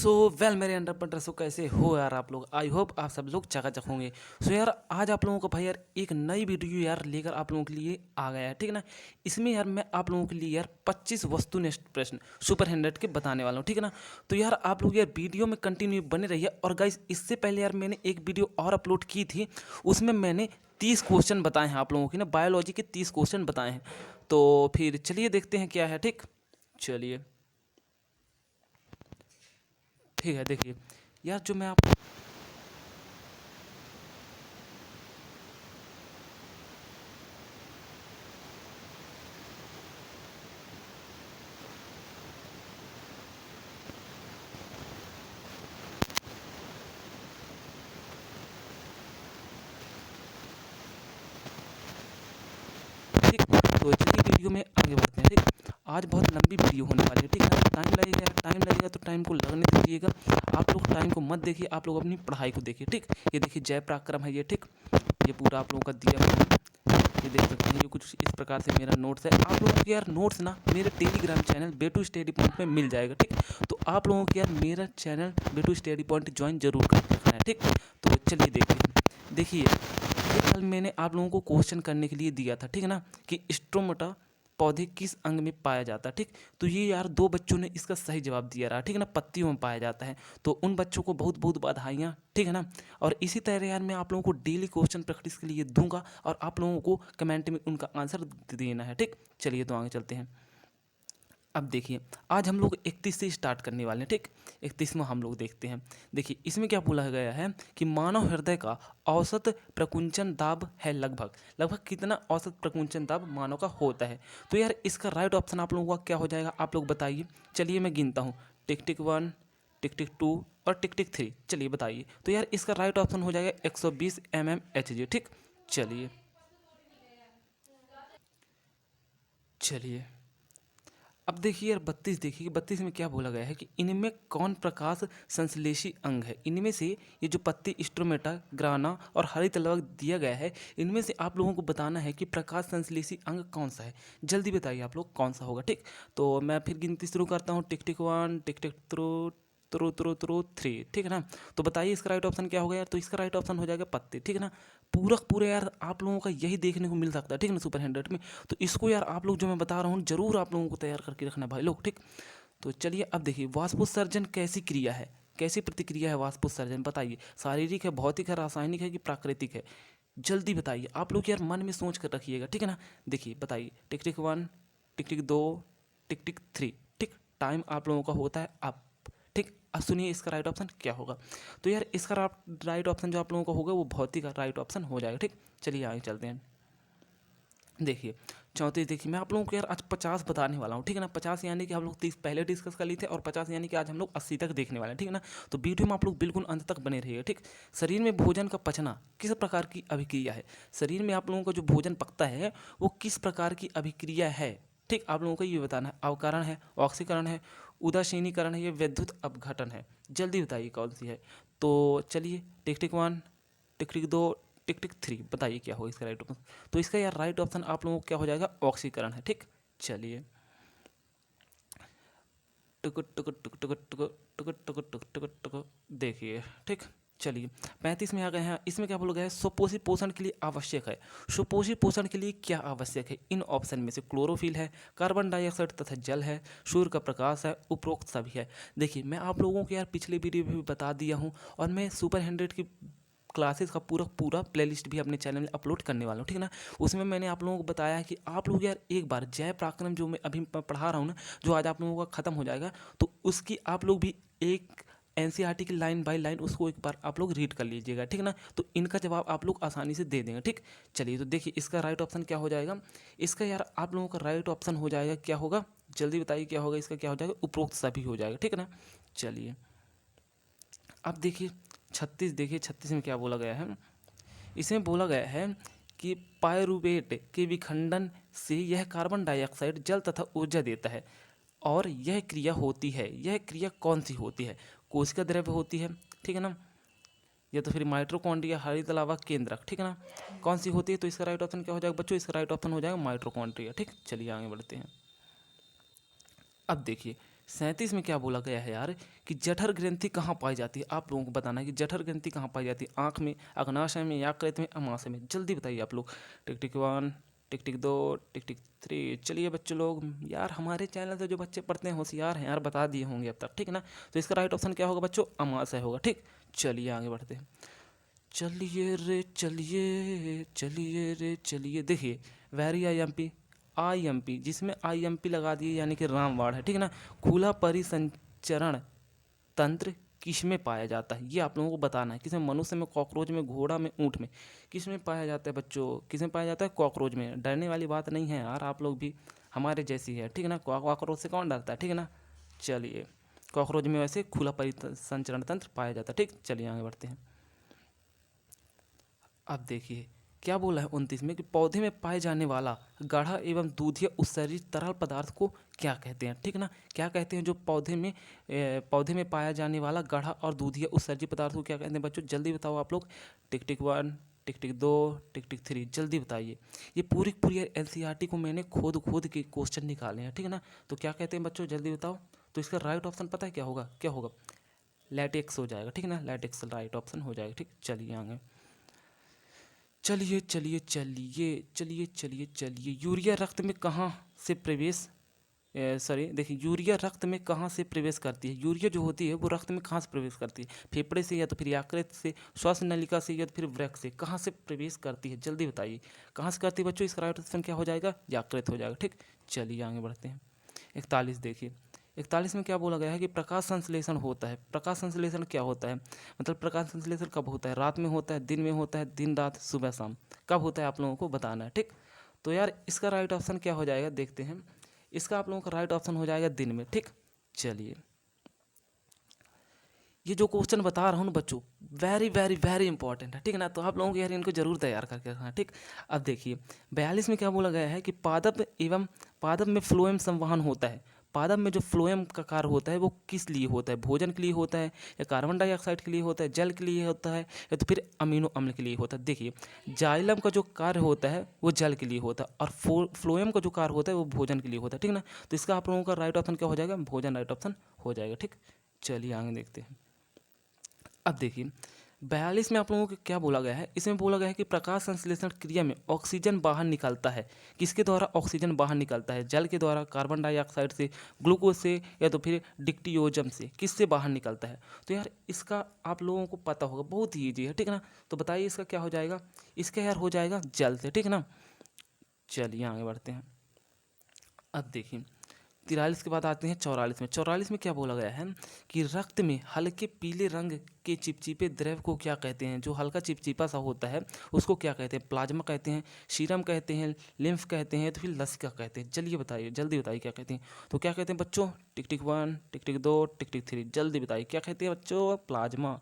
So well मेरे under पर दर्शकों कैसे हो यार आप लोग। आई होप आप सब लोग चकाचक होंगे। सो यार आज आप लोगों को भाई यार एक नई वीडियो यार लेकर आप लोगों के लिए आ गया है, ठीक है ना। इसमें यार मैं आप लोगों के लिए यार 25 वस्तुनिष्ठ प्रश्न सुपर 100 के बताने वाला हूँ, ठीक है ना। तो यार आप लोग यार वीडियो में कंटिन्यू बने रहिए। और गाइस इससे पहले यार मैंने एक वीडियो और अपलोड की थी, उसमें मैंने 30 क्वेश्चन बताए हैं आप लोगों की ना, बायोलॉजी के 30 क्वेश्चन बताए हैं। तो फिर चलिए देखते हैं क्या है, ठीक। चलिए ठीक है, देखिए यार जो मैं आप ठीक। तो चलिए वीडियो में आगे बढ़ते हैं, ठीक। आज बहुत लंबी वीडियो होने वाली है, ठीक है। टाइम लगेगा तो टाइम को लगने दीजिएगा। आप लोग टाइम को मत देखिए, आप लोग अपनी पढ़ाई को देखिए, ठीक। ये देखिए जय पराक्रम है ये, ठीक। ये पूरा आप लोगों का दिया हुआ है, ये देख सकते हैं। ये कुछ इस प्रकार से मेरा नोट्स है। आप लोगों को यार नोट्स ना मेरे टेलीग्राम चैनल बेटू स्टडी पॉइंट में मिल जाएगा, ठीक। तो आप लोगों को यार मेरा चैनल बेटू स्टडी पॉइंट ज्वाइन जरूर कर रखना है, ठीक। तो चलिए देखिए ये कल मैंने आप लोगों को क्वेश्चन करने के लिए दिया था, ठीक है ना, कि स्ट्रोमाटा पौधे किस अंग में पाया जाता है, ठीक। तो ये यार दो बच्चों ने इसका सही जवाब दिया रहा, ठीक है ना, पत्तियों में पाया जाता है। तो उन बच्चों को बहुत बहुत बधाइयाँ, ठीक है ना। और इसी तरह यार मैं आप लोगों को डेली क्वेश्चन प्रैक्टिस के लिए दूंगा और आप लोगों को कमेंट में उनका आंसर देना है, ठीक। चलिए तो आगे चलते हैं। अब देखिए आज हम लोग 31 से स्टार्ट करने वाले हैं, ठीक। 31वां हम लोग देखते हैं। देखिए इसमें क्या बोला गया है कि मानव हृदय का औसत प्रकुंचन दाब है लगभग लगभग कितना औसत प्रकुंचन दाब मानव का होता है। तो यार इसका राइट ऑप्शन आप लोगों का क्या हो जाएगा, आप लोग बताइए। चलिए मैं गिनता हूँ, टिक टिक 1, टिक टिक 2 और टिक टिक 3। चलिए बताइए। तो यार इसका राइट ऑप्शन हो जाएगा 120 mmHg, ठीक। चलिए चलिए अब देखिए यार 32, देखिए 32 में क्या बोला गया है कि इनमें कौन प्रकाश संश्लेषी अंग है। इनमें से ये जो पत्ती स्ट्रोमेटा ग्राना और हरित लवक दिया गया है, इनमें से आप लोगों को बताना है कि प्रकाश संश्लेषी अंग कौन सा है। जल्दी बताइए आप लोग कौन सा होगा, ठीक। तो मैं फिर गिनती शुरू करता हूँ, टिक टिक 1, टिक टिक त्रो त्रो त्रो 3, ठीक है ना। तो बताइए इसका राइट ऑप्शन क्या होगा यार। तो इसका राइट ऑप्शन हो जाएगा पत्ते, ठीक है ना। पूरा यार आप लोगों का यही देखने को मिल सकता है, ठीक है ना, सुपर 100 में। तो इसको यार आप लोग जो मैं बता रहा हूँ जरूर आप लोगों को तैयार करके रखना भाई लोग, ठीक। तो चलिए अब देखिए वाष्पोत्सर्जन कैसी क्रिया है, कैसी प्रतिक्रिया है वाष्पोत्सर्जन, बताइए। शारीरिक है, भौतिक है, रासायनिक है कि प्राकृतिक है। जल्दी बताइए आप लोग यार मन में सोच कर रखिएगा, ठीक है ना। देखिए बताइए, टिक टिक 1, टिक टिक 2, टिक टिक 3, ठीक। टाइम आप लोगों का होता है अब, ठीक। अब सुनिए इसका राइट ऑप्शन क्या होगा। तो यार इसका राइट ऑप्शन जो आप लोगों का होगा वो भौतिक का राइट ऑप्शन हो जाएगा, ठीक। चलिए आगे चलते हैं। देखिए 34, देखिए मैं आप लोगों को यार आज 50 बताने वाला हूँ, ठीक है ना। 50 यानी कि हम लोग 30 पहले डिस्कस कर लिए थे और 50 यानी कि आज हम लोग 80 तक देखने वाले हैं, ठीक है ना। तो वीडियो में आप लोग बिल्कुल अंत तक बने रहिए, ठीक। शरीर में भोजन का पचना किस प्रकार की अभिक्रिया है। शरीर में आप लोगों का जो भोजन पकता है वो किस प्रकार की अभिक्रिया है, ठीक। आप लोगों को ये बताना है, अवकरण है, ऑक्सीकरण है, उदासीनीकरण है, ये विद्युत अपघटन है। जल्दी बताइए कौन सी है। तो चलिए टिक टिक 1, टिक टिक 2, टिक टिक 3, बताइए क्या होगा इसका राइट ऑप्शन। तो इसका यार राइट ऑप्शन आप लोगों को क्या हो जाएगा, ऑक्सीकरण है, ठीक। चलिए टुक टुक टुक टुक टुक टुक टुक टुक टुक टुक देखिए, ठीक। चलिए 35 में आ गए हैं। इसमें क्या बोला गया है, सुपोषित पोषण के लिए आवश्यक है। सुपोषित पोषण के लिए क्या आवश्यक है। इन ऑप्शन में से क्लोरोफिल है, कार्बन डाइऑक्साइड तथा जल है, सूर्य का प्रकाश है, उपरोक्त सभी है। देखिए मैं आप लोगों को यार पिछले वीडियो में भी बता दिया हूँ और मैं सुपर 100 की क्लासेस का पूरा पूरा प्लेलिस्ट भी अपने चैनल में अपलोड करने वाला हूँ, ठीक है ना। उसमें मैंने आप लोगों को बताया है कि आप लोग यार एक बार जय पराक्रम जो मैं अभी पढ़ा रहा हूँ ना, जो आज आप लोगों का ख़त्म हो जाएगा, तो उसकी आप लोग भी एक एनसीईआरटी की लाइन बाय लाइन उसको एक बार आप लोग रीड कर लीजिएगा, ठीक है ना। तो इनका जवाब आप लोग आसानी से दे देंगे, ठीक। चलिए तो देखिए इसका राइट ऑप्शन क्या हो जाएगा। इसका यार आप लोगों का राइट ऑप्शन हो जाएगा, क्या होगा जल्दी बताइए क्या होगा। इसका क्या हो जाएगा, उपरोक्त सभी हो जाएगा, ठीक है ना। चलिए अब देखिए 36, देखिए 36 में क्या बोला गया है। इसमें बोला गया है कि पायरुवेट के विखंडन से यह कार्बन डाइऑक्साइड जल तथा ऊर्जा देता है और यह क्रिया होती है। यह क्रिया कौन सी होती है। कोशिका द्रव्य होती है, ठीक है ना, या तो फिर माइट्रोकॉन्ड्रिया, हरित लावा, केंद्रक, ठीक है ना। कौन सी होती है। तो इसका राइट ऑप्शन क्या हो जाएगा बच्चों, इसका राइट ऑप्शन हो जाएगा माइट्रोकॉन्ड्रिया, ठीक। चलिए आगे बढ़ते हैं। अब देखिए 37 में क्या बोला गया है यार कि जठर ग्रंथि कहाँ पाई जाती है। आप लोगों को बताना है कि जठर ग्रंथि कहाँ पाई जाती है, आँख में, अग्नाशय में, यकृत में, अमाशय में। जल्दी बताइए आप लोग। टिक टिक 1, टिक टिक 2, टिक टिक 3। चलिए बच्चों लोग, यार हमारे चैनल से जो बच्चे पढ़ते हैं होशियार हैं यार, बता दिए होंगे अब तक, ठीक है ना। तो इसका राइट ऑप्शन क्या होगा बच्चों, अमाशय होगा। ठीक, चलिए आगे बढ़ते हैं। चलिए रे चलिए, चलिए रे चलिए। देखिए वेरी आई एम पी जिसमें IMP लगा दिए यानी कि रामबाण है, ठीक है ना। खुला परिसंचरण तंत्र किस में पाया जाता है, ये आप लोगों को बताना है। किसमें, मनुष्य में, कॉकरोच में, घोड़ा में, ऊँट में। किस में पाया जाता है बच्चों, किस में पाया जाता है, कॉकरोच में। डरने वाली बात नहीं है यार, आप लोग भी हमारे जैसी है, ठीक है ना। कॉकरोच से कौन डरता है, ठीक है ना। चलिए, कॉकरोच में वैसे खुला परिसंचरण तंत्र पाया जाता है। ठीक, चलिए आगे बढ़ते हैं। अब देखिए क्या बोला है 29 में कि पौधे में पाए जाने वाला गाढ़ा एवं दूधिया उत्सर्जित तरल पदार्थ को क्या कहते हैं, ठीक ना। क्या कहते हैं जो पौधे में पाया जाने वाला गाढ़ा और दूधिया उत्सर्जित पदार्थ को क्या कहते हैं बच्चों, जल्दी बताओ आप लोग। टिक टिक 1, टिक टिक 2, टिक टिक 3, जल्दी बताइए। ये पूरी पूरी NCERT को मैंने खोद के क्वेश्चन निकाले हैं, ठीक है ना। तो क्या कहते हैं बच्चों, जल्दी बताओ। तो इसका राइट ऑप्शन पता है क्या होगा, क्या होगा, लैटेक्स हो जाएगा, ठीक है ना। लैटेक्स राइट ऑप्शन हो जाएगा। ठीक, चलिए आगे। चलिए चलिए चलिए चलिए चलिए चलिए। यूरिया रक्त में कहाँ से प्रवेश, सॉरी देखिए, यूरिया रक्त में कहाँ से प्रवेश करती है। यूरिया जो होती है वो रक्त में कहाँ से प्रवेश करती है, फेफड़े से या तो फिर यकृत से, श्वास नलिका से या तो फिर वृक्क से, कहाँ से प्रवेश करती है, जल्दी बताइए। कहाँ से करती है बच्चों, इसका राइट ऑप्शन क्या हो जाएगा, यकृत हो जाएगा। ठीक, चलिए आगे बढ़ते हैं। 41 देखिए, 41 में क्या बोला गया है कि प्रकाश संश्लेषण होता है। प्रकाश संश्लेषण क्या होता है, मतलब प्रकाश संश्लेषण कब होता है, रात में होता है, दिन में होता है, दिन रात, सुबह शाम, कब होता है आप लोगों को बताना है। ठीक, तो यार इसका राइट ऑप्शन क्या हो जाएगा, देखते हैं। इसका आप लोगों का राइट ऑप्शन हो जाएगा दिन में। ठीक, चलिए ये जो क्वेश्चन बता रहा हूँ ना बच्चों, वेरी वेरी वेरी इंपॉर्टेंट है, ठीक है ना। तो आप लोगों को यार इनको जरूर तैयार करके रखना। ठीक, अब देखिए 42 में क्या बोला गया है कि पादप में फ्लोएम संवहन होता है। पादप में जो फ्लोएम का कार्य होता है वो किस लिए होता है, भोजन के लिए होता है, या कार्बन डाइऑक्साइड के लिए होता है, जल के लिए होता है, या तो फिर अमीनो अम्ल के लिए होता है। देखिए जाइलम का जो कार्य होता है वो जल के लिए होता है, और फ्लोएम का जो कार्य होता है वो भोजन के लिए होता है, ठीक ना। तो इसका आप लोगों का राइट ऑप्शन क्या हो जाएगा, भोजन राइट ऑप्शन हो जाएगा। ठीक, चलिए आगे देखते हैं। अब देखिए 42 में आप लोगों को क्या बोला गया है, इसमें बोला गया है कि प्रकाश संश्लेषण क्रिया में ऑक्सीजन बाहर निकलता है। किसके द्वारा ऑक्सीजन बाहर निकलता है, जल के द्वारा, कार्बन डाइऑक्साइड से, ग्लूकोज से, या तो फिर डिक्टियोजम से, किससे बाहर निकलता है। तो यार इसका आप लोगों को पता होगा, बहुत ही ईजी है, ठीक है ना। तो बताइए इसका क्या हो जाएगा, इसका यार हो जाएगा जल से, ठीक है ना। चलिए आगे बढ़ते हैं। अब देखिए 43 के बाद आते हैं 44 में। 44 में क्या बोला गया है कि रक्त में हल्के पीले रंग के चिपचिपे द्रव को क्या कहते हैं, जो हल्का चिपचिपा सा होता है उसको क्या कहते हैं, प्लाज्मा कहते हैं, सीरम कहते हैं, लिम्फ कहते हैं, तो फिर लसिका कहते हैं। चलिए बताइए, जल्दी बताइए क्या कहते हैं। तो क्या कहते हैं बच्चों, टिक टिक 1, टिक टिक 2, टिक टिक 3, जल्दी बताइए क्या कहते हैं बच्चों, प्लाज्मा।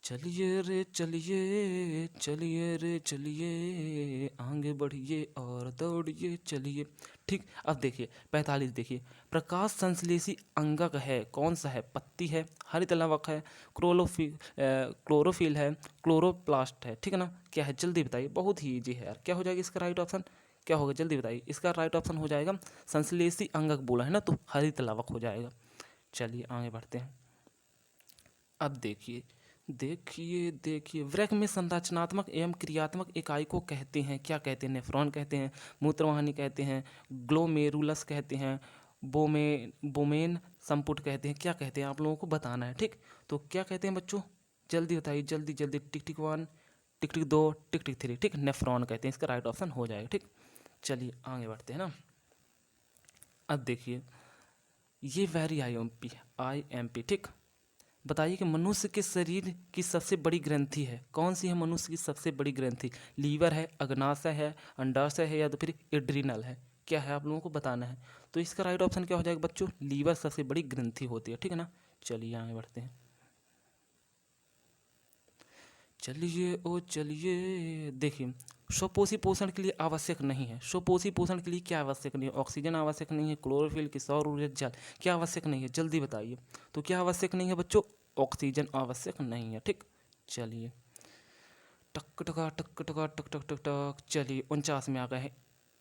चलिए रे चलिए, चलिए रे चलिए, आगे बढ़िए और दौड़िए चलिए। ठीक, अब देखिए 45 देखिए, प्रकाश संश्लेषी अंगक है, कौन सा है, पत्ती है, हरित लवक है, क्लोरोफिल है, क्लोरोप्लास्ट है, ठीक है ना। क्या है जल्दी बताइए, बहुत ही ईजी है यार। क्या हो जाएगा इसका राइट ऑप्शन, क्या होगा जल्दी बताइए। इसका राइट ऑप्शन हो जाएगा संश्लेषी अंगक बोला है ना, तो हरित लवक हो जाएगा। चलिए आगे बढ़ते हैं। अब देखिए देखिए देखिए वृक्क में संरचनात्मक एवं क्रियात्मक इकाई को कहते हैं, क्या कहते हैं, नेफ्रॉन कहते हैं, मूत्रवाहिनी कहते हैं, ग्लोमेरुलस कहते हैं, बोमेन संपुट कहते हैं, क्या कहते हैं आप लोगों को बताना है। ठीक, तो क्या कहते हैं बच्चों, जल्दी बताइए, जल्दी जल्दी। टिक टिक 1, टिक टिक 2, टिक टिक 3। ठीक, नेफ्रॉन कहते हैं, इसका राइट ऑप्शन हो जाएगा। ठीक, चलिए आगे बढ़ते हैं ना। अब देखिए ये वेरी आई एम पी। ठीक, बताइए कि मनुष्य के शरीर की सबसे बड़ी ग्रंथि है, कौन सी है मनुष्य की सबसे बड़ी ग्रंथि, लीवर है, अग्नाशय है, अंडाशय है, या तो फिर एड्रिनल है, क्या है आप लोगों को बताना है। तो इसका राइट ऑप्शन क्या हो जाएगा बच्चों, लीवर सबसे बड़ी ग्रंथि होती है, ठीक है ना। चलिए आगे बढ़ते हैं। चलिए ओ चलिए, देखिए स्वपोषी पोषण के लिए आवश्यक नहीं है, स्वपोषी पोषण के लिए क्या आवश्यक नहीं है, ऑक्सीजन आवश्यक नहीं है, क्लोरोफिल की सौर ऊर्जा, जल, क्या आवश्यक नहीं है, जल्दी बताइए। तो क्या आवश्यक नहीं है बच्चों, ऑक्सीजन आवश्यक नहीं है। ठीक, चलिए टक टका टक टका टक टक टक टक। चलिए 49 में आ गए हैं।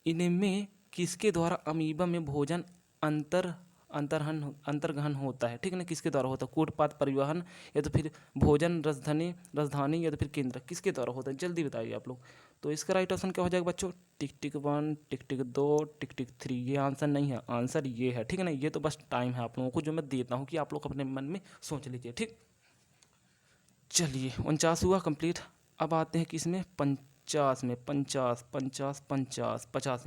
इनमें किसके द्वारा अमीबा में भोजन अंतर अंतर्गहन होता है, ठीक है ना, किसके द्वारा होता है, कूटपात परिवहन या तो फिर भोजन राजधानी या तो फिर केंद्र, किसके द्वारा होता है, जल्दी बताइए आप लोग। तो इसका राइट ऑप्शन क्या हो जाएगा बच्चों, टिक टिक 1, टिक टिक 2, टिक टिक 3। ये आंसर नहीं है, आंसर ये है, ठीक है ना। ये तो बस टाइम है आप लोगों को जो मैं देता हूँ कि आप लोग अपने मन में सोच लीजिए, ठीक। चलिए 49 हुआ कंप्लीट। अब आते हैं किस में, 50 में, 50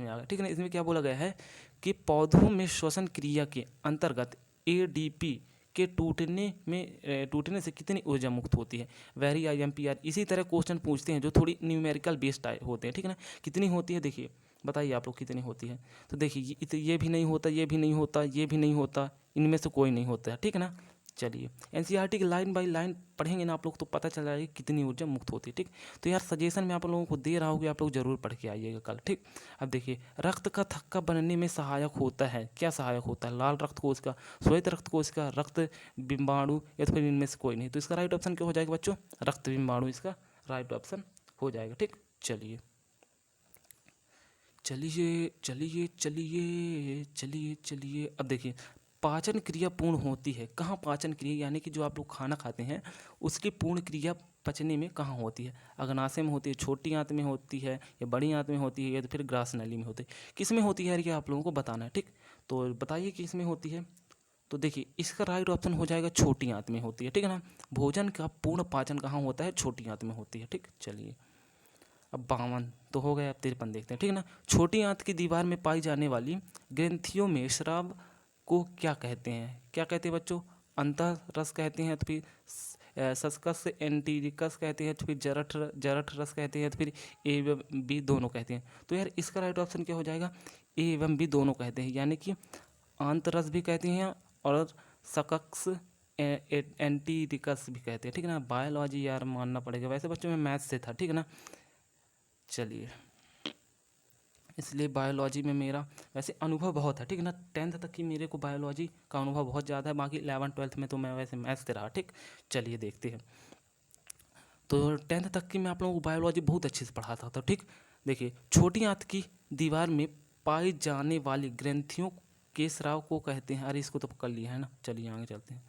में आ गया, ठीक है ना। इसमें क्या बोला गया है कि पौधों में श्वसन क्रिया के अंतर्गत एडीपी के टूटने से कितनी ऊर्जा मुक्त होती है, वेरी IMPR। इसी तरह क्वेश्चन पूछते हैं जो थोड़ी न्यूमेरिकल बेस्ड होते हैं, ठीक है ना। कितनी होती है, देखिए बताइए आप लोग कितनी होती है। तो देखिए ये भी नहीं होता, ये भी नहीं होता, ये भी नहीं होता, इनमें से कोई नहीं होता है, ठीक है ना। चलिए NCERT की लाइन बाय लाइन पढ़ेंगे ना आप लोग तो पता चल जाएगा कितनी ऊर्जा मुक्त होती है, ठीक। तो यार सजेशन में आप लोगों को दे रहा हूँ कि आप लोग जरूर पढ़ के आइएगा कल, ठीक। अब देखिए रक्त का थक्का बनने में सहायक होता है, क्या सहायक होता है, लाल रक्त कोशिका, श्वेत रक्त कोशिका, रक्त बिंबाणु या तो फिर इनमें से कोई नहीं। तो इसका राइट ऑप्शन क्या हो जाएगा बच्चों, रक्त बिंबाणु इसका राइट ऑप्शन हो जाएगा, ठीक। चलिए चलिए चलिए चलिए चलिए चलिए अब देखिए पाचन क्रिया पूर्ण होती है कहाँ, पाचन क्रिया यानी कि जो आप लोग खाना खाते हैं उसकी पूर्ण क्रिया पचने में कहाँ होती है, अग्नाशय में होती है, छोटी आंत में होती है या बड़ी आंत में होती है या तो फिर ग्रास नली में होती है, किस में होती है, ये आप लोगों को बताना है, ठीक। तो बताइए किस में होती है। तो देखिए इसका राइट ऑप्शन हो जाएगा छोटी आंत में होती है, ठीक है ना। भोजन का पूर्ण पाचन कहाँ होता है, छोटी आंत में होती है, ठीक। चलिए अब 52 तो हो गया, अब 53 देखते हैं, ठीक है ना। छोटी आंत की दीवार में पाई जाने वाली ग्रंथियों में स्राव को क्या कहते हैं, क्या कहते हैं बच्चों, अंतः रस कहते हैं तो फिर सस्कस एंटीरिकस कहते हैं तो फिर जरठ रस कहते हैं तो फिर A एवं B दोनों कहते हैं। तो यार इसका राइट ऑप्शन क्या हो जाएगा, A एवं B दोनों कहते हैं, यानी कि आंतरस भी कहते हैं और सकक्स एंटीरिकस भी कहते हैं, ठीक है ना। बायोलॉजी यार मानना पड़ेगा, वैसे बच्चों में मैथ्स से था, ठीक है ना। चलिए इसलिए बायोलॉजी में मेरा वैसे अनुभव बहुत है, ठीक है ना। 10th तक की मेरे को बायोलॉजी का अनुभव बहुत ज़्यादा है, बाकी 11th-12th में तो मैं वैसे मैथ्स से रहा, ठीक। चलिए देखते हैं। तो 10th तक की मैं आप लोगों को बायोलॉजी बहुत अच्छे से पढ़ाता था, ठीक। देखिए छोटी आंत की दीवार में पाई जाने वाली ग्रंथियों के स्राव को कहते हैं, अरे इसको तो पकड़ लिया है ना। चलिए आगे चलते हैं,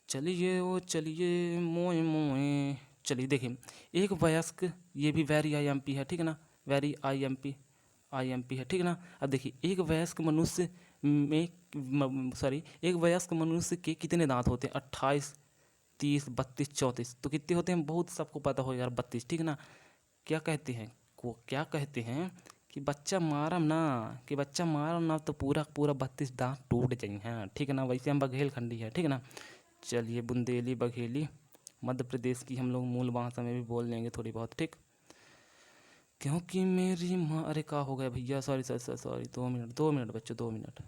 चलिए ओ चलिए मोए मोए। चलिए देखिए एक वयस्क, ये भी वेरी IMP है, ठीक है ना, वेरी IMP है, ठीक है ना। अब देखिए एक वयस्क मनुष्य में एक वयस्क मनुष्य के कितने दांत होते हैं, 28, 30, 32, 34। तो कितने होते हैं, बहुत सबको पता हो यार, 32, ठीक है ना। क्या कहते हैं क्या कहते हैं कि बच्चा मारम ना तो पूरा पूरा 32 दांत टूट जाए हैं, ठीक है ना। वैसे हम बघेल खंडी है, ठीक है ना। चलिए बुंदेली बघेली मध्य प्रदेश की हम लोग मूल भाषा में भी बोल लेंगे थोड़ी बहुत, ठीक। क्योंकि मेरी माँ, अरे क्या हो गया भैया, सॉरी सॉरी सॉरी, 2 मिनट बच्चों, 2 मिनट।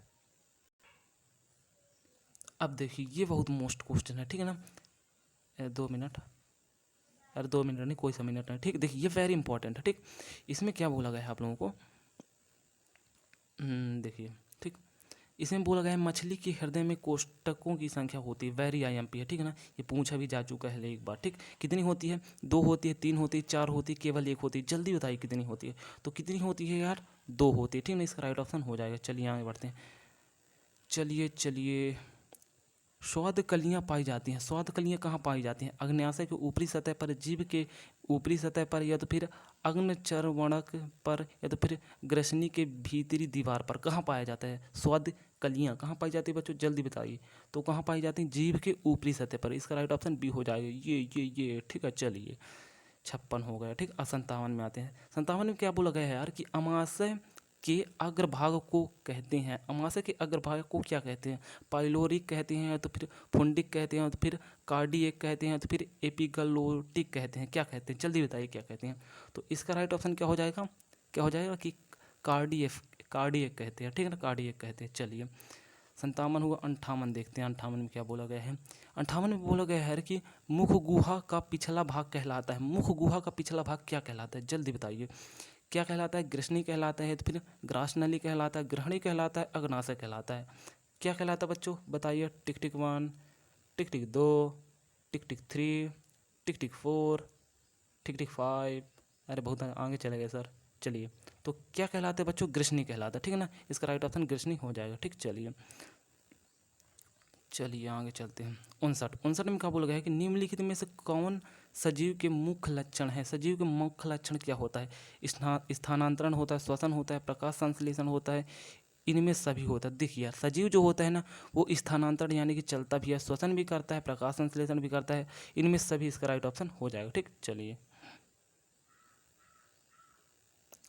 अब देखिए ये बहुत मोस्ट क्वेश्चन है, ठीक है ना। 2 मिनट, अरे 2 मिनट नहीं, कोई सा मिनट नहीं, ठीक। देखिए ये वेरी इंपॉर्टेंट है, ठीक। इसमें क्या बोला गया है आप लोगों को, देखिए ठीक, इसमें बोला गया है मछली के हृदय में कोष्ठकों की संख्या होती है, वेरी IMP है, ठीक है ना। ये पूछा भी जा चुका है एक बार, ठीक। कितनी होती है, 2 होती है, 3 होती है, 4 होती है, केवल 1 होती है, जल्दी बताइए कितनी होती है। तो कितनी होती है यार, 2 होती है, ठीक ना। इसका राइट ऑप्शन हो जाएगा। चलिए आगे बढ़ते हैं, चलिए चलिए स्वाद कलियाँ पाई जाती हैं, स्वाद कलियाँ कहाँ पाई जाती हैं, अग्न्याशय के ऊपरी सतह पर, जीभ के ऊपरी सतह पर या तो फिर अग्नचर्वणक पर या तो फिर ग्रसनी के भीतरी दीवार पर, कहाँ पाया जाता है स्वाद कलियाँ, कहाँ पाई जाती है बच्चों, जल्दी बताइए। तो कहाँ पाई जाती हैं, जीभ के ऊपरी सतह पर, इसका राइट ऑप्शन बी हो जाएगा, ये ठीक है। चलिए 56 हो गया, ठीक। 57 में आते हैं। 57 में क्या बोला गया है यार कि अमाशय के अग्रभाग को कहते हैं, अमाशय के अग्रभाग को क्या कहते हैं, पाइलोरिक कहते हैं या तो फिर फुंडिक कहते हैं या तो फिर कार्डियक कहते हैं या तो फिर एपिगलोटिक कहते हैं, क्या कहते हैं, जल्दी बताइए क्या कहते हैं। तो इसका राइट ऑप्शन क्या हो जाएगा कि कार्डियक कहते हैं, ठीक है ना, कार्डियक कहते हैं। चलिए 57 हुआ, 58 देखते हैं, 58 में क्या बोला गया है। 58 में बोला गया है कि मुख गुहा का पिछला भाग कहलाता है, मुख गुहा का पिछला भाग क्या कहलाता है, जल्दी बताइए क्या कहलाता है, ग्रसनी कहलाता है तो फिर ग्रास नली कहलाता है, ग्रहणी कहलाता है, अग्नाशय कहलाता है, क्या कहलाता है बच्चों बताइए। टिक टिक 1, टिक टिक 2, टिक टिक 3, टिक टिक 4, टिक टिक 5, अरे बहुत आगे चले गए सर। चलिए तो क्या कहलाते हैं बच्चों, ग्रसनी कहलाता है, ठीक है ना। इसका राइट ऑप्शन ग्रसनी हो जाएगा, ठीक। चलिए चलिए आगे चलते हैं। 59 में क्या बोला गया है कि निम्नलिखित में से कौन सजीव के मुख्य लक्षण है। सजीव के मुख्य लक्षण क्या होता है? स्थानांतरण होता है, श्वसन होता है, प्रकाश संश्लेषण होता है, इनमें सभी होता है। देखिए यार, सजीव जो होता है ना, वो स्थानांतरण यानी कि चलता भी है, श्वसन भी करता है, प्रकाश संश्लेषण भी करता है, इनमें सभी इसका राइट ऑप्शन हो जाएगा। ठीक, चलिए।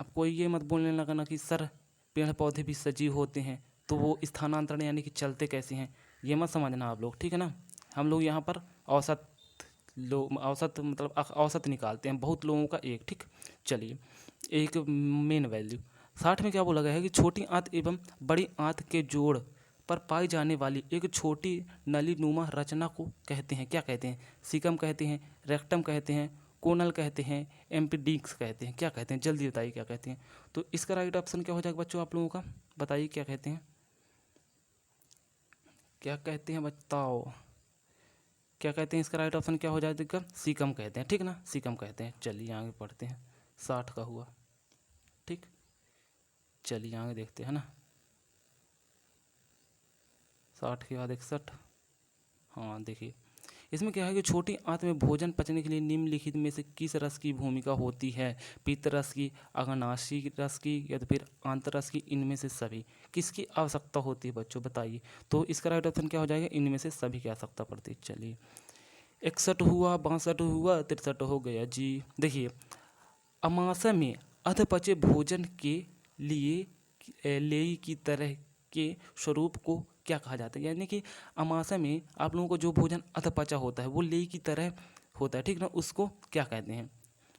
अब कोई ये मत बोलने लगा ना कि सर पेड़ पौधे भी सजीव होते हैं तो वो स्थानांतरण यानी कि चलते कैसे हैं, ये मत समझना आप लोग, ठीक है ना। हम लोग यहाँ पर औसत औसत मतलब औसत निकालते हैं, बहुत लोगों का एक। ठीक, चलिए। एक मेन वैल्यू 60 में क्या बोला गया है कि छोटी आंत एवं बड़ी आंत के जोड़ पर पाई जाने वाली एक छोटी नली नुमा रचना को कहते हैं, क्या कहते हैं? सीकम कहते हैं, रेक्टम कहते हैं, कोनल कहते हैं, एम्पिडिक्स कहते हैं, क्या कहते हैं? जल्दी बताइए क्या कहते हैं। तो इसका राइट ऑप्शन क्या हो जाएगा बच्चों आप लोगों का? बताइए क्या कहते हैं, क्या कहते हैं, बताओ क्या कहते हैं। इसका राइट ऑप्शन क्या हो जाएगा? सीकम कहते हैं, ठीक ना, सीकम कहते हैं। चलिए आगे पढ़ते हैं। 60 का हुआ। ठीक, चलिए आगे देखते हैं ना। 60 के बाद 61। हाँ देखिए, इसमें क्या है कि छोटी आंत में भोजन पचने के लिए निम्नलिखित में से किस रस की भूमिका होती है? पित्त रस की, अग्नाशी रस की, या तो फिर आंतरस की, इनमें से सभी किसकी आवश्यकता होती है बच्चों, बताइए। तो इसका राइट ऑप्शन क्या हो जाएगा? इनमें से सभी की आवश्यकता पड़ती है। चलिए, 61 हुआ, 62 हुआ, 63 हो गया जी। देखिए, अमाशय में अधपचे भोजन के लिए लेई की तरह के स्वरूप को क्या कहा जाता है? यानी कि अमाशय में आप लोगों को जो भोजन अधपचा होता है वो लेई की तरह होता है, ठीक ना, उसको क्या कहते हैं?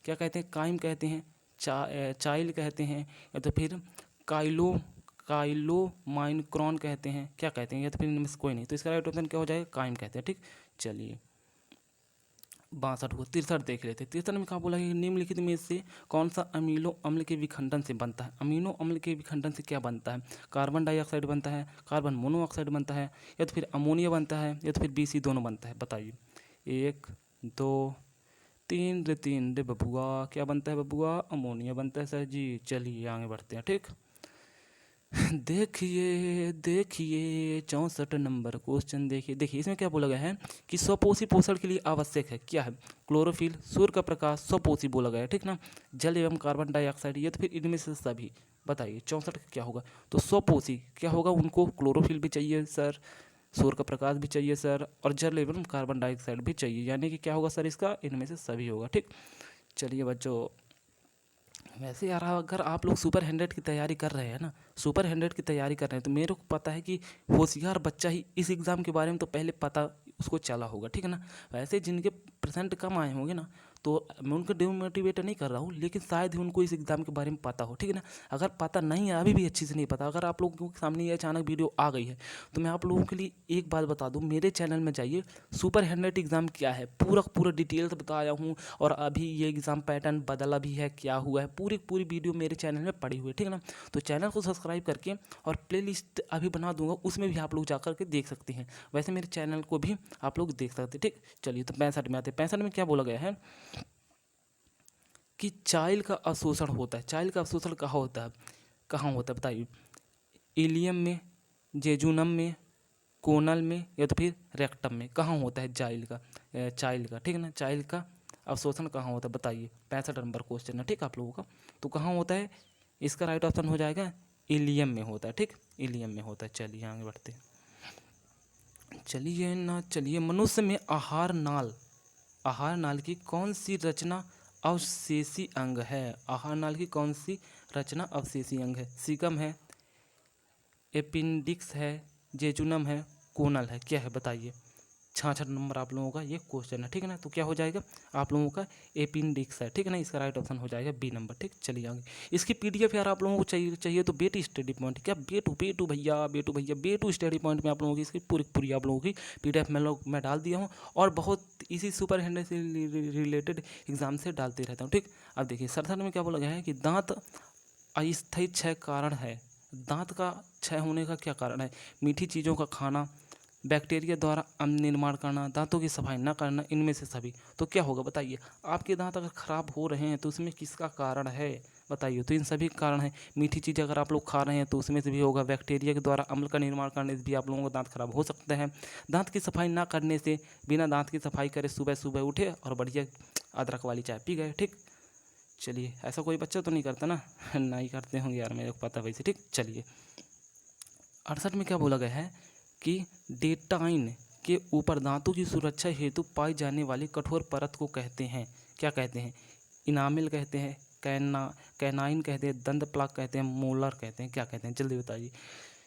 क्या कहते हैं? काइम कहते हैं, चाइल कहते हैं, या तो फिर काइलो काइलोमाइनक्रॉन कहते हैं, क्या कहते हैं? या तो फिर इनमें से कोई नहीं। तो इसका राइट ऑप्शन क्या हो जाएगा? काइम कहते हैं। ठीक, चलिए। 62 को 63 देख लेते हैं। 63 में कहा बोला कि निम्नलिखित में से कौन सा अमीनो अम्ल के विखंडन से बनता है? अमीनो अम्ल के विखंडन से क्या बनता है? कार्बन डाइऑक्साइड बनता है, कार्बन मोनोऑक्साइड बनता है, या तो फिर अमोनिया बनता है, या तो फिर BC दोनों बनता है, बताइए। 1 2 3 रे 3 रे बबुआ, क्या बनता है बबुआ? अमोनिया बनता है सर जी। चलिए आगे बढ़ते हैं। ठीक, देखिए देखिए 64 नंबर क्वेश्चन देखिए। देखिए इसमें क्या बोला गया है कि स्वपोषी पोषण के लिए आवश्यक है, क्या है? क्लोरोफिल, सूर्य का प्रकाश, स्वपोषी बोला गया है, ठीक ना, जल एवं कार्बन डाइऑक्साइड, ये तो फिर इनमें से सभी। बताइए 64 का क्या होगा? तो स्वपोषी क्या होगा? उनको क्लोरोफिल भी चाहिए सर, सूर्य का प्रकाश भी चाहिए सर, और जल एवं कार्बन डाइऑक्साइड भी चाहिए, यानी कि क्या होगा सर इसका? इनमें से सभी होगा। ठीक, चलिए बच्चों, वैसे यार अगर आप लोग सुपर 100 की तैयारी कर रहे हैं ना, सुपर 100 की तैयारी कर रहे हैं, तो मेरे को पता है कि होशियार बच्चा ही इस एग्ज़ाम के बारे में तो पहले पता उसको चला होगा, ठीक है ना। वैसे जिनके परसेंट कम आए होंगे ना, तो मैं उनको डिमोटिवेट नहीं कर रहा हूँ, लेकिन शायद ही उनको इस एग्ज़ाम के बारे में पता हो, ठीक है ना। अगर पता नहीं है, अभी भी अच्छी से नहीं पता, अगर आप लोगों के सामने ये अचानक वीडियो आ गई है, तो मैं आप लोगों के लिए एक बात बता दूँ, मेरे चैनल में जाइए, सुपर 100 एग्ज़ाम क्या है पूरा डिटेल्स बताया हूँ, और अभी ये एग्ज़ाम पैटर्न बदला भी है, क्या हुआ है, पूरी वीडियो मेरे चैनल में पड़ी हुई है, ठीक है ना। तो चैनल को सब्सक्राइब करके और प्लेलिस्ट अभी बना दूंगा, उसमें भी आप लोग जा कर के देख सकते हैं। वैसे मेरे चैनल को भी आप लोग देख सकते हैं। ठीक, चलिए तो 65 में आते हैं। 65 में क्या बोला गया है कि चाइल्ड का अवशोषण होता है। चाइल्ड का अवशोषण कहाँ होता है? कहाँ होता है बताइए। इलियम में, जेजुनम में, कोनल में, या तो फिर रेक्टम में, कहाँ होता है चाइल्ड का, ठीक है ना, चाइल्ड का अवशोषण कहाँ होता है बताइए। 65 नंबर क्वेश्चन है, ठीक, आप लोगों का। तो कहाँ होता है? इसका राइट ऑप्शन हो जाएगा इलियम में होता है। ठीक, इलियम में होता है। चलिए आगे बढ़ते हैं। चलिए, मनुष्य में आहार नाल की कौन सी रचना अवशेषी अंग है? आहार नाल की कौन सी रचना अवशेषी अंग है? सीकम है, एपेंडिक्स है, जेजुनम है, कोनल है, क्या है बताइए। 66 नंबर आप लोगों का ये क्वेश्चन है, ठीक है ना। तो क्या हो जाएगा आप लोगों का? एपेंडिक्स है, ठीक है ना। इसका राइट ऑप्शन हो जाएगा बी नंबर। ठीक, चलिए आगे। इसकी PDF यार आप लोगों को चाहिए तो बेटू स्टडी पॉइंट, क्या बेटू भैया बेटू स्टडी पॉइंट में आप लोगों की इसकी पूरी आप लोगों की PDF मैं डाल दिया हूँ, और बहुत इसी सुपर 100 से रिलेटेड एग्जाम से डालते रहता हूँ। ठीक, अब देखिए 67 में क्या बोला गया है कि दांत अस्थायी क्षय कारण है। दांत का क्षय होने का क्या कारण है? मीठी चीज़ों का खाना, बैक्टीरिया द्वारा अम्ल निर्माण करना, दांतों की सफाई न करना, इनमें से सभी। तो क्या होगा बताइए। आपके दांत अगर खराब हो रहे हैं तो उसमें किसका कारण है बताइए। तो इन सभी कारण हैं। मीठी चीज़ अगर आप लोग खा रहे हैं तो उसमें से भी होगा। बैक्टीरिया के द्वारा अम्ल का निर्माण करने से भी आप लोगों का दांत खराब हो सकता है। दांत की सफाई ना करने से, बिना दांत की सफाई करे सुबह सुबह उठे और बढ़िया अदरक वाली चाय पी गए। ठीक, चलिए, ऐसा कोई बच्चा तो नहीं करता ना? ना ही करते होंगे यार, मेरे को पता वैसे। ठीक, चलिए 68 में क्या बोला गया है कि डेटाइन के ऊपर दांतों की सुरक्षा हेतु पाई जाने वाली कठोर परत को कहते हैं, क्या कहते हैं? इनामिल कहते हैं, कैनाइन कहते हैं, दंत प्लाक कहते हैं, मोलर कहते हैं, क्या कहते हैं? जल्दी बताइए।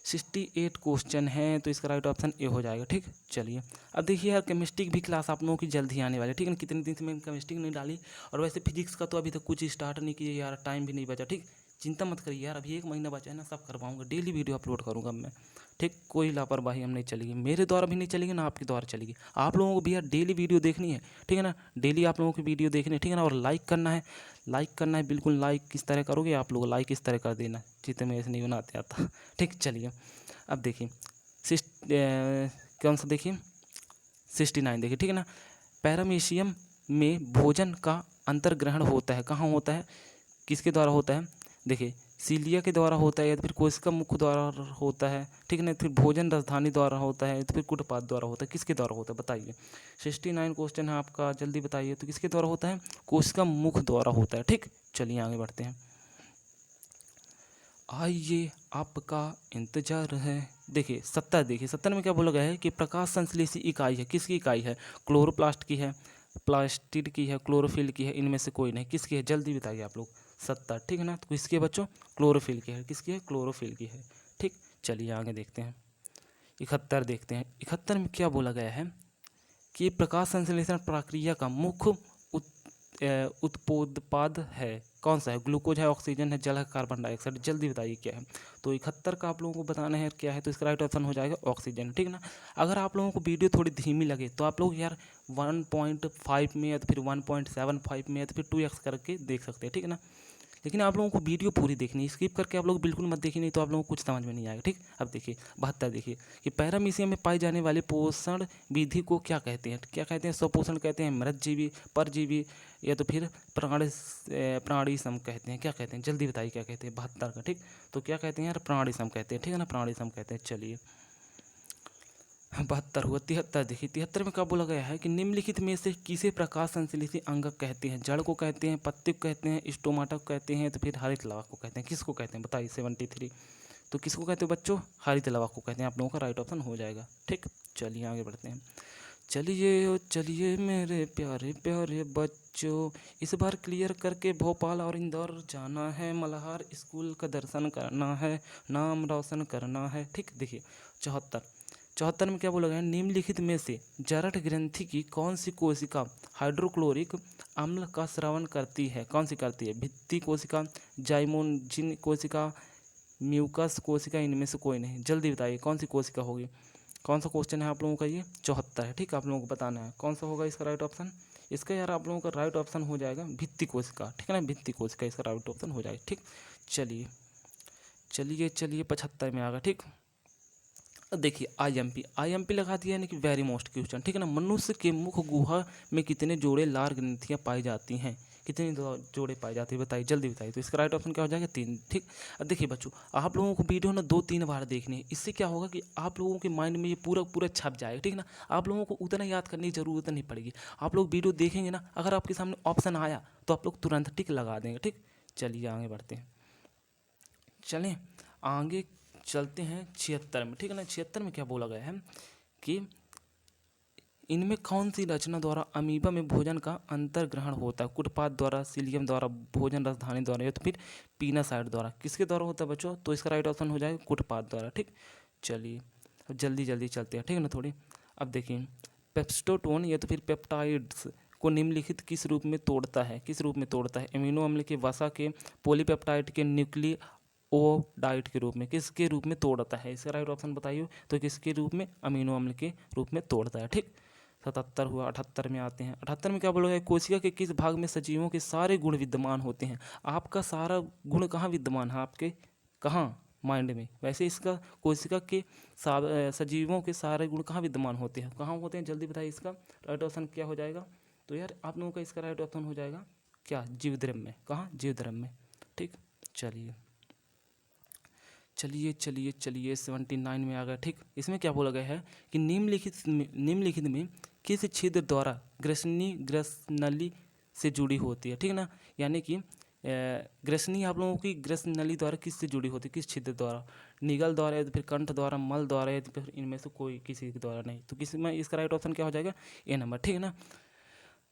68 क्वेश्चन है तो इसका राइट ऑप्शन ए हो जाएगा। ठीक, चलिए अब देखिए यार, केमिस्ट्री की भी क्लास आप लोगों की जल्द ही आने वाली है। ठीक है ना? कितने दिन से मैंने केमिस्ट्री नहीं डाली, और वैसे फिजिक्स का तो अभी तक कुछ स्टार्ट नहीं किया यार, टाइम भी नहीं बचा। ठीक, चिंता मत करिए यार, अभी 1 महीना बचा है ना, सब करवाऊंगा, डेली वीडियो अपलोड करूंगा मैं। ठीक, कोई लापरवाही हम नहीं चलेगी, मेरे द्वारा भी नहीं चलेगी ना आपके द्वारा चलेगी। आप लोगों को भी यार डेली वीडियो देखनी है, ठीक है ना? डेली आप लोगों की वीडियो देखनी है, ठीक है ना? और लाइक करना है, लाइक करना है बिल्कुल। लाइक किस तरह करोगे आप लोग? लाइक इस तरह कर देना, जितने में ऐसे नहीं बनाते आता। ठीक, चलिए अब देखिए कौन सा देखिए 69 देखिए, ठीक है ना? पैरामीशियम में भोजन का अंतर्ग्रहण होता है, कहाँ होता है, किसके द्वारा होता है? देखिए, सीलिया के द्वारा होता है, या तो फिर कोशिका मुख द्वारा होता है, ठीक है ना? फिर भोजन राजधानी द्वारा होता है, तो फिर कुटपाथ द्वारा होता है, किसके द्वारा होता है बताइए? 69 क्वेश्चन है आपका, जल्दी बताइए। तो किसके द्वारा होता है? कोशिका मुख द्वारा होता है। ठीक, चलिए आगे बढ़ते हैं। आइए आपका इंतजार है। देखिए 70, देखिए 70 में क्या बोला गया है कि प्रकाश संश्लेषी इकाई है, किसकी इकाई है? क्लोरोप्लास्ट की है, प्लास्टिड की है, क्लोरोफिल की है, इनमें से कोई नहीं। किसकी है? जल्दी बताइए आप लोग। 70, ठीक है ना? तो किसकी है बच्चों? क्लोरोफिल की है। किसकी है? क्लोरोफिल की है। ठीक, चलिए आगे देखते हैं। 71 देखते हैं। 71 में क्या बोला गया है कि प्रकाश संश्लेषण प्रक्रिया का मुख्य उत्पोदपाद है, कौन सा है? ग्लूकोज है, ऑक्सीजन है, जल है, कार्बन डाइऑक्साइड? जल्दी बताइए क्या है। तो 71 का आप लोगों को बताना है क्या है, तो इसका राइट ऑप्शन हो जाएगा ऑक्सीजन। ठीक है ना? अगर आप लोगों को वीडियो थोड़ी धीमी लगे तो आप लोग यार 1.5 में, या तो फिर 1.75 में, या तो फिर 2x करके देख सकते हैं। ठीक है ना? लेकिन आप लोगों को वीडियो पूरी देखनी है, स्किप करके आप लोग बिल्कुल मत देखिए, नहीं तो आप लोगों को कुछ समझ में नहीं आएगा। ठीक, अब देखिए 72 देखिए कि पैरामीशियम में पाई जाने वाली पोषण विधि को क्या कहते हैं? क्या कहते हैं? स्वपोषण कहते हैं, मृतजीवी, परजीवी, या तो फिर प्राणीसम कहते हैं, क्या कहते हैं? जल्दी बताइए क्या कहते हैं 72 का। ठीक, तो क्या कहते हैं यार? प्राणीसम कहते हैं। ठीक है ना? प्राणीसम कहते हैं। चलिए 72 हुआ। 73 देखिए, 73 में क्या बोला गया है कि निम्नलिखित में से किसे प्रकाश संश्लेषी अंग कहते हैं? जड़ को कहते हैं, पत्ते को कहते हैं, स्टोमाटा को कहते हैं, तो फिर हरित लवा को कहते हैं? किसको कहते हैं बताइए? 73, तो किसको कहते हो बच्चों? हरित लवा को कहते हैं। आप लोगों का राइट ऑप्शन हो जाएगा। ठीक, चलिए आगे बढ़ते हैं। चलिए ओ चलिए मेरे प्यारे प्यारे बच्चों, इस बार क्लियर करके भोपाल और इंदौर जाना है, मल्हार स्कूल का दर्शन करना है, नाम रोशन करना है। ठीक, देखिए 74 में क्या बोला गया है? निम्नलिखित में से जठर ग्रंथि की कौन सी कोशिका हाइड्रोक्लोरिक अम्ल का स्रावन करती है? कौन सी करती है? भित्ति कोशिका, जाइमोजिन कोशिका, म्यूकस कोशिका, इनमें से कोई नहीं। जल्दी बताइए कौन सी कोशिका होगी? कौन सा क्वेश्चन है आप लोगों का? ये 74 है। ठीक, आप लोगों को बताना है कौन सा होगा इसका राइट ऑप्शन। इसका यार आप लोगों का राइट ऑप्शन हो जाएगा भित्ति कोशिका। ठीक है ना? भित्ति कोशिका इसका राइट ऑप्शन हो जाएगा। ठीक, चलिए चलिए चलिए 75 में आ गया। ठीक, अब देखिए आईएमपी लगा दिया, यानी कि वेरी मोस्ट क्वेश्चन। ठीक है ना? मनुष्य के मुख गुहा में कितने जोड़े लार ग्रंथियाँ पाई जाती हैं? कितनी जोड़े पाई जाती है बताइए? जल्दी बताइए। तो इसका राइट ऑप्शन क्या हो जाएगा? 3। ठीक, अब देखिए बच्चों, आप लोगों को वीडियो ना 2-3 बार देखनी है। इससे क्या होगा कि आप लोगों के माइंड में ये पूरा पूरा छप जाएगा। ठीक है ना? आप लोगों को उतना याद करने की ज़रूरत नहीं पड़ेगी। आप लोग वीडियो देखेंगे ना, अगर आपके सामने ऑप्शन आया तो आप लोग तुरंत टिक लगा देंगे। ठीक, चलिए आगे बढ़ते हैं। चलें आगे चलते हैं 76 में। ठीक है ना? 76 में क्या बोला गया है कि इनमें कौन सी रचना द्वारा अमीबा में भोजन का अंतर्ग्रहण होता है? कुटपाथ द्वारा, सीलियम द्वारा, भोजन राजधानी द्वारा, या तो फिर पीनासाइड द्वारा? किसके द्वारा होता है बच्चों? तो इसका राइट ऑप्शन हो जाएगा कुटपाथ द्वारा। ठीक, चलिए अब जल्दी जल्दी चलते हैं। ठीक है ना? थोड़ी अब देखिए, पेप्टोटोन या तो फिर पेप्टाइड्स को निम्नलिखित किस रूप में तोड़ता है? किस रूप में तोड़ता है? अमीनो अम्ल के वसा के, पॉलीपेप्टाइड के न्यूक्लिक ओ डाइट के रूप में? किसके रूप में तोड़ता है? इसका राइट ऑप्शन बताइए। तो किसके रूप में? अमीनो अम्ल के रूप में तोड़ता है। ठीक, 77 हुआ। 78 में आते हैं। 78 में क्या बोला है? कोशिका के किस भाग में सजीवों के सारे गुण विद्यमान होते हैं? आपका सारा गुण कहाँ विद्यमान है? आपके कहाँ? माइंड में। वैसे इसका कोशिका के सजीवों के सारे गुण कहाँ विद्यमान होते हैं? कहाँ होते हैं? जल्दी बताइए। इसका राइट ऑप्शन क्या हो जाएगा? तो यार आप लोगों का इसका राइट ऑप्शन हो जाएगा क्या? जीवद्रव्य में। कहाँ? जीवद्रव्य में। ठीक। चलिए चलिए चलिए चलिए 79 में आ गया। ठीक, इसमें क्या बोला गया है कि निम्नलिखित में किस छिद्र द्वारा ग्रसनली से जुड़ी होती है। ठीक ना, यानी कि ग्रसनी आप लोगों की ग्रसनली द्वारा किससे जुड़ी होती है, किस छिद्र द्वारा, निगल द्वारा या तो फिर कंठ द्वारा, मल द्वारा या तो फिर इनमें से कोई किसी के द्वारा नहीं। तो किसी में इसका राइट ऑप्शन क्या हो जाएगा, ए नंबर। ठीक है ना।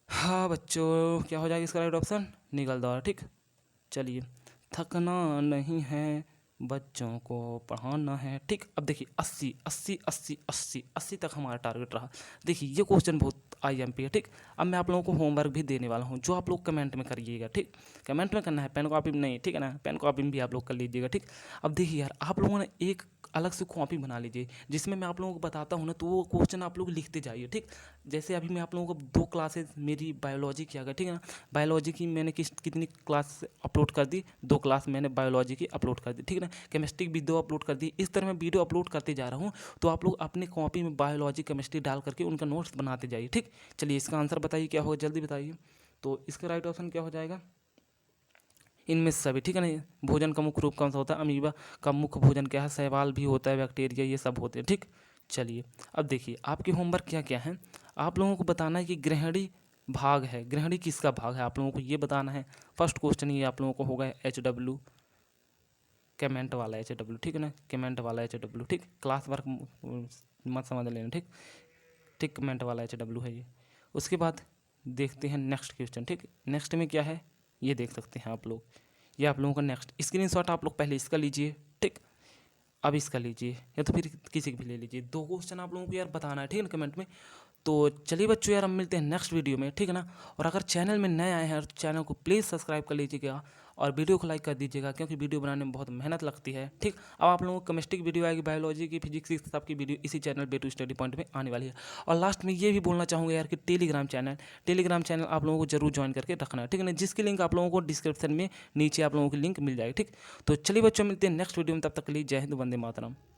हाँ बच्चों, क्या हो जाएगा इसका राइट ऑप्शन, निगल द्वारा। ठीक। चलिए, थकना नहीं है बच्चों को पढ़ाना है। ठीक, अब देखिए 80 80 80 80 80 तक हमारा टारगेट रहा। देखिए ये क्वेश्चन बहुत IMP है। ठीक, अब मैं आप लोगों को होमवर्क भी देने वाला हूँ, जो आप लोग कमेंट में करिएगा। ठीक, कमेंट में करना है, पेन कॉपी में नहीं। ठीक है ना, पेन कॉपी में भी आप लोग कर लीजिएगा। ठीक, अब देखिए यार, आप लोगों ने एक अलग से कॉपी बना लीजिए जिसमें मैं आप लोगों को बताता हूँ ना, तो वो क्वेश्चन आप लोग लिखते जाइए। ठीक, जैसे अभी मैं आप लोगों को 2 क्लासेस मेरी बायोलॉजी की आ गई। ठीक है ना, बायोलॉजी की मैंने कितनी क्लास अपलोड कर दी, 2 क्लास मैंने बायोलॉजी की अपलोड कर दी। ठीक है ना, केमिस्ट्री की भी 2 अपलोड कर दी। इस तरह मैं वीडियो अपलोड करते जा रहा हूँ, तो आप लोग अपने कॉपी में बायोलॉजी केमिस्ट्री डाल करके उनका नोट्स बनाते जाइए। ठीक, चलिए इसका आंसर बताइए क्या होगा, जल्दी बताइए। तो इसका राइट ऑप्शन क्या हो जाएगा, इनमें से सभी। ठीक है ना, भोजन का मुख्य रूप कौन सा होता है, अमीबा का मुख्य भोजन क्या है, शैवाल भी होता है, बैक्टीरिया, ये सब होते हैं। ठीक, चलिए अब देखिए आपके होमवर्क क्या क्या है। आप लोगों को बताना है कि ग्रहणी भाग है, ग्रहणी किसका भाग है, आप लोगों को ये बताना है। फर्स्ट क्वेश्चन ये आप लोगों को होगा HW, कमेंट वाला HW। ठीक है ना, कमेंट वाला HW। ठीक, क्लास वर्क मत समझ लेना। ठीक ठीक, कमेंट वाला HW है ये। उसके बाद देखते हैं नेक्स्ट क्वेश्चन। ठीक, नेक्स्ट में क्या है ये देख सकते हैं आप लोग। ये आप लोगों का नेक्स्ट स्क्रीनशॉट आप लोग पहले इसका लीजिए। ठीक, अब इसका लीजिए या तो फिर किसी का भी ले लीजिए। 2 क्वेश्चन आप लोगों को यार बताना है। ठीक है ना, कमेंट में। तो चलिए बच्चों यार, हम मिलते हैं नेक्स्ट वीडियो में। ठीक है ना, और अगर चैनल में नए आए हैं तो चैनल को प्लीज़ सब्सक्राइब कर लीजिएगा और वीडियो को लाइक कर दीजिएगा, क्योंकि वीडियो बनाने में बहुत मेहनत लगती है। ठीक, अब आप लोगों को केमिस्ट्री की वीडियो आएगी, बायोलॉजी की, फिजिक्स की, सबकी वीडियो इसी चैनल बेटू स्टडी पॉइंट में आने वाली है। और लास्ट में ये भी बोलना चाहूँगा यार कि टेलीग्राम चैनल आप लोगों को जरूर ज्वाइन करके रखना है। ठीक है ना, जिसकी लिंक आप लोगों को डिस्क्रिप्शन में नीचे आप लोगों की लिंक मिल जाएगी। ठीक, तो चलिए बच्चों, मिलते हैं नेक्स्ट वीडियो में, तब तक के लिए जय हिंद, वंदे मातरम।